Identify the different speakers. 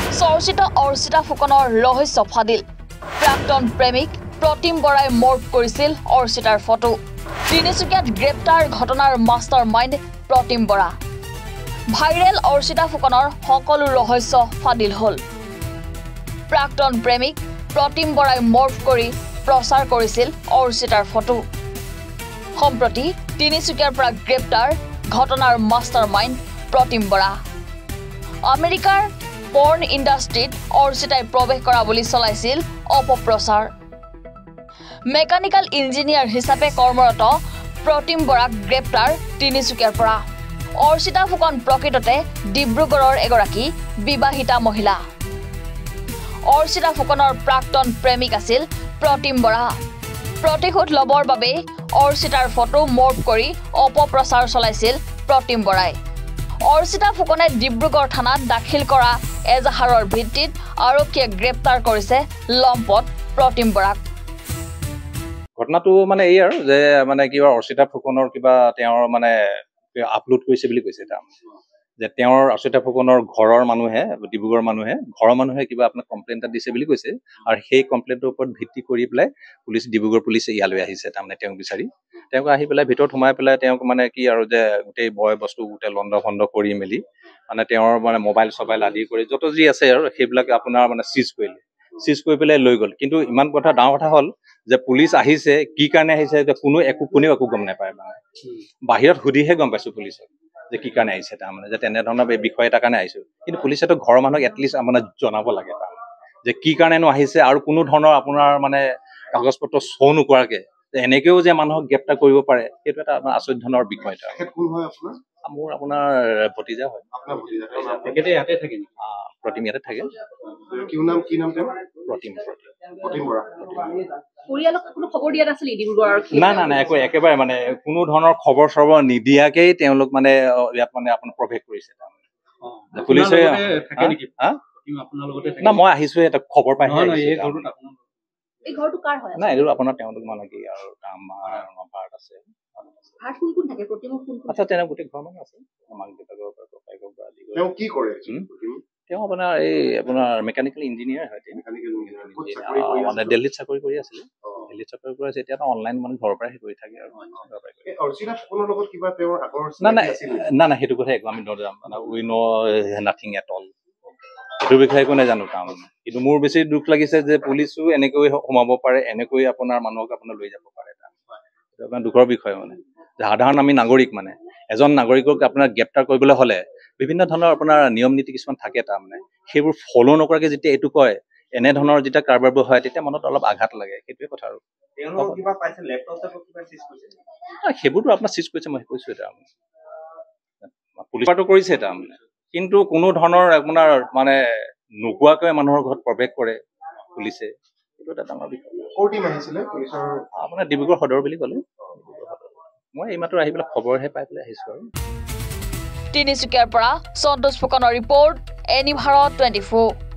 Speaker 1: চৰ্চিত অৰ্চিতা ফুকনৰ ৰহস্য ফাদিল প্ৰাক্তন প্ৰেমিক প্ৰতিম বৰাই মৰ্ফ কৰিছিল অৰ্চিতাৰ ফটো তিনিচুকীয়াত গ্ৰেপ্তাৰ ঘটনাৰ master mind Pratim Bora viral Archita ফুকনৰ সকলো ৰহস্য ফাদিল হ'ল প্ৰাক্তন প্ৰেমিক প্ৰতিম বৰাই মৰ্ফ কৰি প্ৰচাৰ কৰিছিল অৰ্চিতাৰ ফটো সম্প্ৰতি তিনিচুকীয়াৰ পৰা গ্ৰেপ্তাৰ ঘটনাৰ মাষ্টাৰ মাইণ্ড প্ৰতিম বৰা আমেৰিকাৰ পৰ্ন ইণ্ডাষ্ট্ৰীত অৰ্চিতাই প্ৰৱেশ কৰা বুলি চলাইছিল অপপ্ৰচাৰ মেকানিকেল ইঞ্জিনিয়াৰ হিচাপে কৰ্মৰত প্ৰতিম বৰাক গ্ৰেপ্তাৰ তিনিচুকীয়াৰ পৰা অৰ্চিতা ফুকন প্ৰকৃততে ডিব্ৰুগড়ৰ এগৰাকী বিবাহিতা মহিলা অৰ্চিতা ফুকনৰ প্ৰাক্তন প্ৰেমিক আছিল প্ৰতিম বৰা প্ৰতিশোধ ল'বৰ বাবে অৰ্চিতাৰ ফটো মৰ্ফ কৰি অপপ্ৰচাৰ চলাইছিল প্ৰতিম বৰাই অৰ্চিতা ফুকনে ডিব্ৰুগড় থানাত দাখিল কৰা এজাহাৰৰ ভিত্তিত আৰক্ষীয়ে গ্ৰেপ্তাৰ কৰিছে লম্পট প্ৰতিম বৰাক
Speaker 2: ঘটনাটো মানে এই আৰু যে মানে কিবা অৰ্চিতা ফুকনৰ কিবা তেওঁৰ মানে আপলোড কৰিছে বুলি কৈছে তাৰ যে তেওঁৰ অৰ্চিতা ফুকনৰ ঘৰৰ মানুহে ডিব্ৰুগড়ৰ মানুহে কিবা আপোনাক কমপ্লেইন এটা দিছে বুলি কৈছে আৰু সেই কমপ্লেইনটোৰ ওপৰত ভিত্তি কৰি পেলাই ডিব্ৰুগড় পুলিচে ইয়ালৈ আহিছে তাৰমানে তেওঁক বিচাৰি তেওঁক আহি পেলাই ভিতৰত সোমাই পেলাই তেওঁক মানে কি আৰু যে গোটেই বয় বস্তু গোটেই লণ্ড ভণ্ড কৰি মেলি মানে তেওঁৰ মানে মোবাইল চবাইল আদি কৰি যত যি আছে আৰু সেইবিলাক আপোনাৰ মানে চিজ কৰি পেলাই লৈ গ'ল কিন্তু ইমান কথা ডাঙৰ কথা হ'ল যে পুলিচ আহিছে কি কাৰণে আহিছে কোনেও একো গম নাপায় মানে বাহিৰত সুধিহে গম পাইছো পুলিচক যে কি কাৰণে আহিছে তাৰমানে যে তেনেধৰণৰ বিষয় এটাৰ কাৰণে আহিছো কিন্তু পুলিচেতো ঘৰৰ মানুহক এটলিষ্ট মানে জনাব লাগে তাৰমানে যে কি কাৰণেনো আহিছে আৰু কোনো ধৰণৰ আপোনাৰ মানে কাগজ পত্ৰ শ্ব' নকৰাকে এনেকেও যে মানুহক গ্ৰেপ্তাৰ কৰিব পাৰে সেইটো এটা আপোনাৰ আচৰিত ধৰণৰ বিষয় এটা মোৰ আপোনাৰ ভতিজা হয় তেখেতে ইয়াতে থাকে প্ৰতিম ইয়াতে থাকে কি নাম প্ৰতিম নাই একেবাৰে মানে কোনো ধৰণৰ খবৰ চবৰ নিদিয়াকেই তেওঁলোক মানে ইয়াত মানে আপোনাৰ প্ৰৱেশ কৰিছে পুলিচে না মই আহিছো এটা খবৰ পাই নাই এইটো আপোনাৰ তেওঁলোক মানে কি আৰু ভাৰত আছে আচ্ছা তেনে গোটেই ঘৰ মানুহ আছে মাক দেউতাকৰ পৰা ককায়েকৰ পৰা আদি কৰি কি কৰে তেওঁ আপোনাৰ এই আপোনাৰ মেকানিকেল ইঞ্জিনিয়াৰ হয় মানে দিল্লীত চাকৰি কৰি আছিলে এতিয়া অনলাইন মানে ঘৰৰ পৰাই কৰি থাকে আৰু না সেইটো কথা একো আমি নাজানো মানে উই ন নাথিং এট অল সেইটো বিষয়ে একো নাজানো তাৰমানে কিন্তু মোৰ বেছি দুখ লাগিছে যে পুলিচো এনেকৈ সোমাব পাৰে এনেকৈ আপোনাৰ মানুহক আপোনাৰ লৈ যাব পাৰে সেইটো আপোনাৰ দুখৰ বিষয় মানে সাধাৰণ আমি নাগৰিক মানে এজন নাগৰিকক আপোনাৰ গ্ৰেপ্তাৰ কৰিবলৈ হ'লে বিভিন্ন ধৰণৰ আপোনাৰ নিয়ম নীতি কিছুমান থাকে তাৰমানে সেইবোৰ ফ'ল' নকৰাকে যেতিয়া এইটো কয় এনেধৰণৰ যেতিয়া কাৰবাৰবোৰ হয় তেতিয়া মনত অলপ আঘাত লাগে সেইটোৱে কথা আৰু সেইবোৰতো আপোনাৰ চিজ কৰিছে মই কৈছো এটা পুলিচটো কৰিছে তাৰমানে কিন্তু কোনো ধৰণৰ আপোনাৰ মানে নোকোৱাকৈ মানুহৰ ঘৰত প্ৰৱেশ কৰে পুলিচে এইটো এটা ডাঙৰ বিষয় আপোনাৰ ডিব্ৰুগড় সদৰ বুলি ক'লে মই এইমাত্ৰ আহি পেলাই খবৰহে পাই পেলাই আহিছো আৰু
Speaker 1: তিনিচুকীয়াৰ পৰা সন্তোষ ফুকনৰ ৰিপৰ্ট এনি ভাৰত 24